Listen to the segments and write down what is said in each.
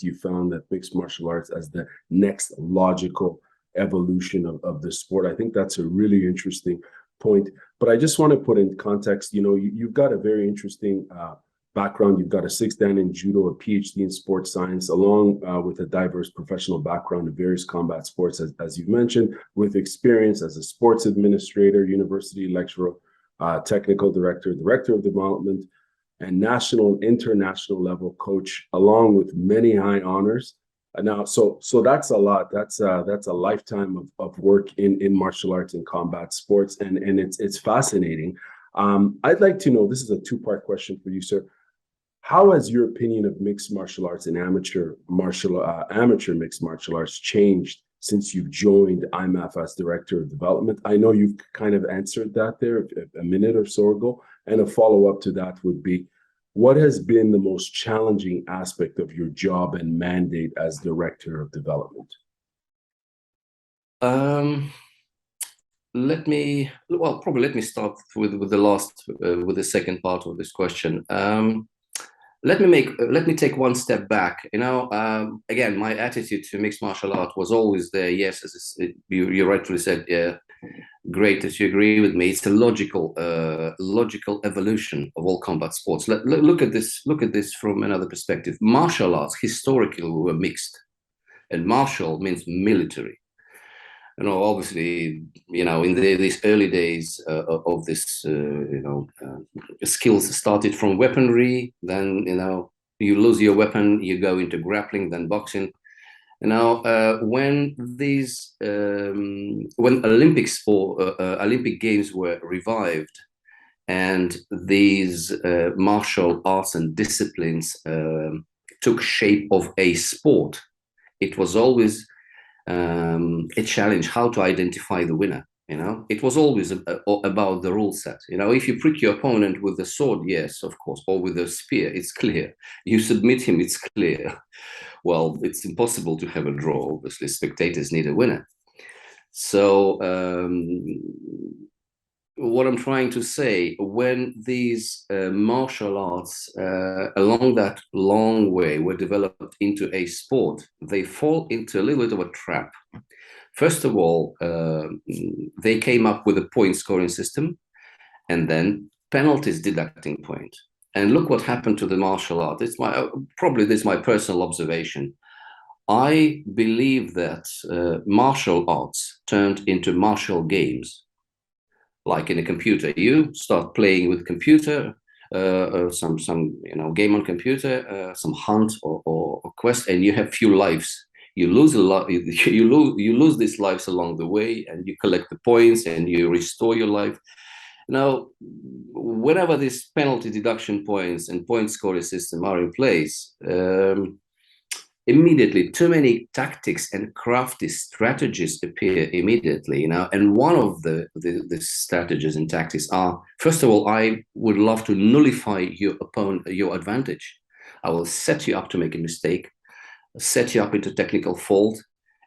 you found that mixed martial arts as the next logical evolution of the sport. I think that's a really interesting point. But I just want to put in context, you've got a very interesting background. You've got a 6th Dan in judo, a PhD in sports science, along with a diverse professional background in various combat sports, as you mentioned, with experience as a sports administrator, university lecturer, technical director, director of development, and national and international level coach, along with many high honors. Now, so that's a lot. That's a lifetime of work in martial arts and combat sports, and it's fascinating. I'd like to know, this is a two-part question for you, sir. How has your opinion of mixed martial arts and amateur mixed martial arts changed since you've joined IMMAF as Director of Development? I know you've kind of answered that there a minute or so ago, and a follow-up to that would be, what has been the most challenging aspect of your job and mandate as Director of Development? Let me start with the second part of this question. Let me take one step back. Again, my attitude to mixed martial art was always there. Yes, as you rightfully said, yeah, great that you agree with me. It's a logical evolution of all combat sports. Look at this from another perspective. Martial arts historically were mixed, and martial means military. Obviously, in these early days of this, skills started from weaponry. Then, you lose your weapon, you go into grappling, then boxing. When Olympic Games were revived, and these martial arts and disciplines took shape of a sport, it was always a challenge how to identify the winner. It was always about the rule set. If you prick your opponent with the sword, yes, of course, or with a spear, it's clear. You submit him, it's clear. Well, it's impossible to have a draw. Obviously, spectators need a winner. So what I'm trying to say, when these martial arts along that long way were developed into a sport, they fall into a little bit of a trap. First of all, they came up with a point scoring system, and then penalties deducting point. And look what happened to the martial art. This is my personal observation. I believe that martial arts turned into martial games. Like in a computer, you start playing with computer, some game on computer, some hunt or quest, and you have few lives. You lose a lot. You lose these lives along the way, and you collect the points, and you restore your life. Now, whenever these penalty deduction points and point scoring system are in place, immediately too many tactics and crafty strategies appear immediately. And one of the strategies and tactics are, first of all, I would love to nullify your advantage. I will set you up to make a mistake, set you up into technical fault.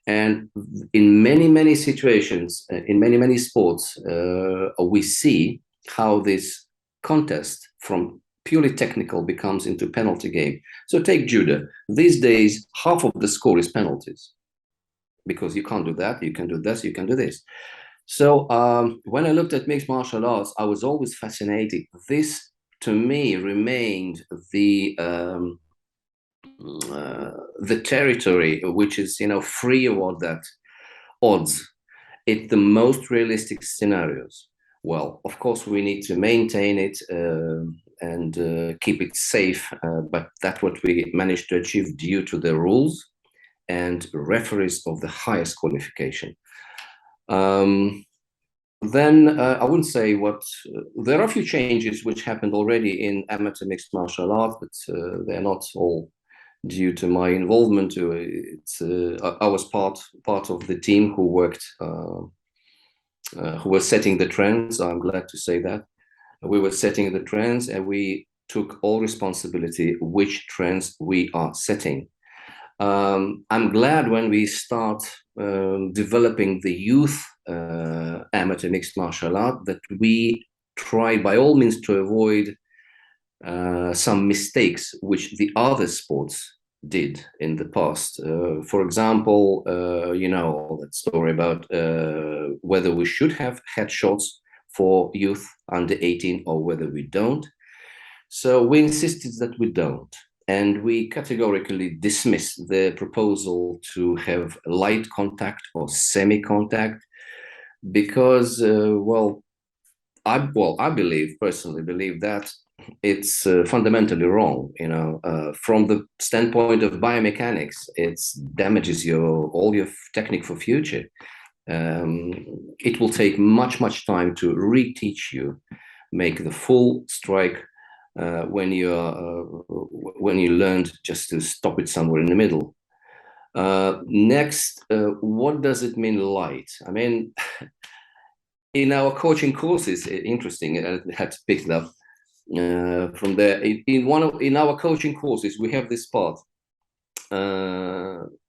And in many situations, in many sports, we see how this contest from purely technical becomes into penalty game. So take judo. These days, half of the score is penalties, because you can't do that, you can do this, you can do this. So when I looked at mixed martial arts, I was always fascinated. This, to me, remained the territory which is, free of all that odds. It's the most realistic scenarios. Well, of course, we need to maintain it and keep it safe, but that's what we managed to achieve due to the rules and referees of the highest qualification. Then I wouldn't say there are a few changes which happened already in amateur mixed martial art, but they're not all due to my involvement. I was part of the team who worked, who was setting the trends. I'm glad to say that. We were setting the trends, and we took all responsibility which trends we are setting. I'm glad when we start developing the youth amateur mixed martial art that we try by all means to avoid some mistakes which the other sports did in the past. For example, you know that story about whether we should have headshots for youth under 18 or whether we don't. So we insisted that we don't. And we categorically dismissed the proposal to have light contact or semi-contact because, I personally believe that it's fundamentally wrong. You know, from the standpoint of biomechanics, it damages all your technique for future. It will take much time to reteach you, make the full strike when you learned just to stop it somewhere in the middle. Next, what does it mean light? I mean, in our coaching courses, interesting. I had to pick it up from there. In our coaching courses, we have this part.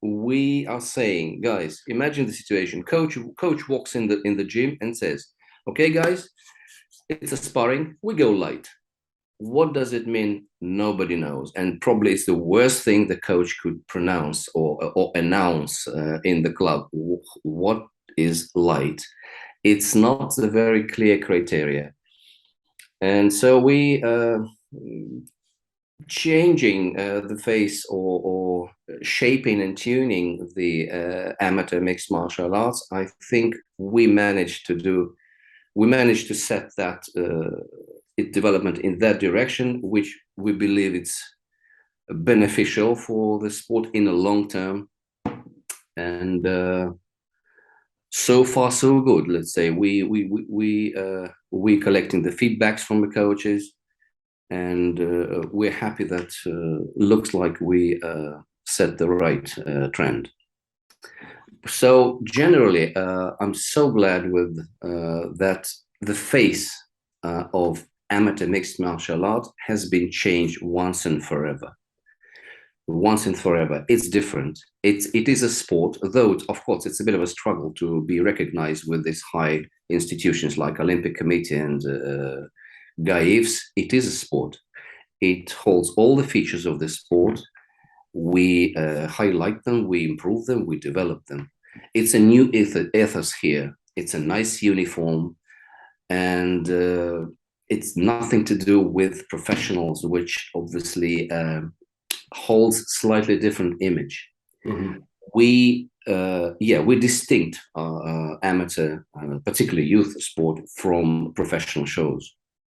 We are saying, guys, imagine the situation. Coach walks in the gym and says, "Okay, guys, it's a sparring. We go light." What does it mean? Nobody knows, and probably it's the worst thing the coach could pronounce or announce in the club. What is light? It's not a very clear criteria, and so we changing the face or shaping and tuning the amateur mixed martial arts. I think we managed to set that development in that direction, which we believe it's beneficial for the sport in the long term. And so far so good. Let's say we collecting the feedbacks from the coaches, and we're happy that looks like we set the right trend. So generally, I'm so glad with that the face of amateur mixed martial art has been changed once and forever. Once and forever. It's different. It is a sport, though of course it's a bit of a struggle to be recognized with these high institutions like Olympic Committee and GAIFs. It is a sport. It holds all the features of the sport. We highlight them, we improve them, we develop them. It's a new ethos here. It's a nice uniform, and it's nothing to do with professionals, which obviously holds slightly different image. Mm-hmm. We're distinct amateur, particularly youth sport, from professional shows.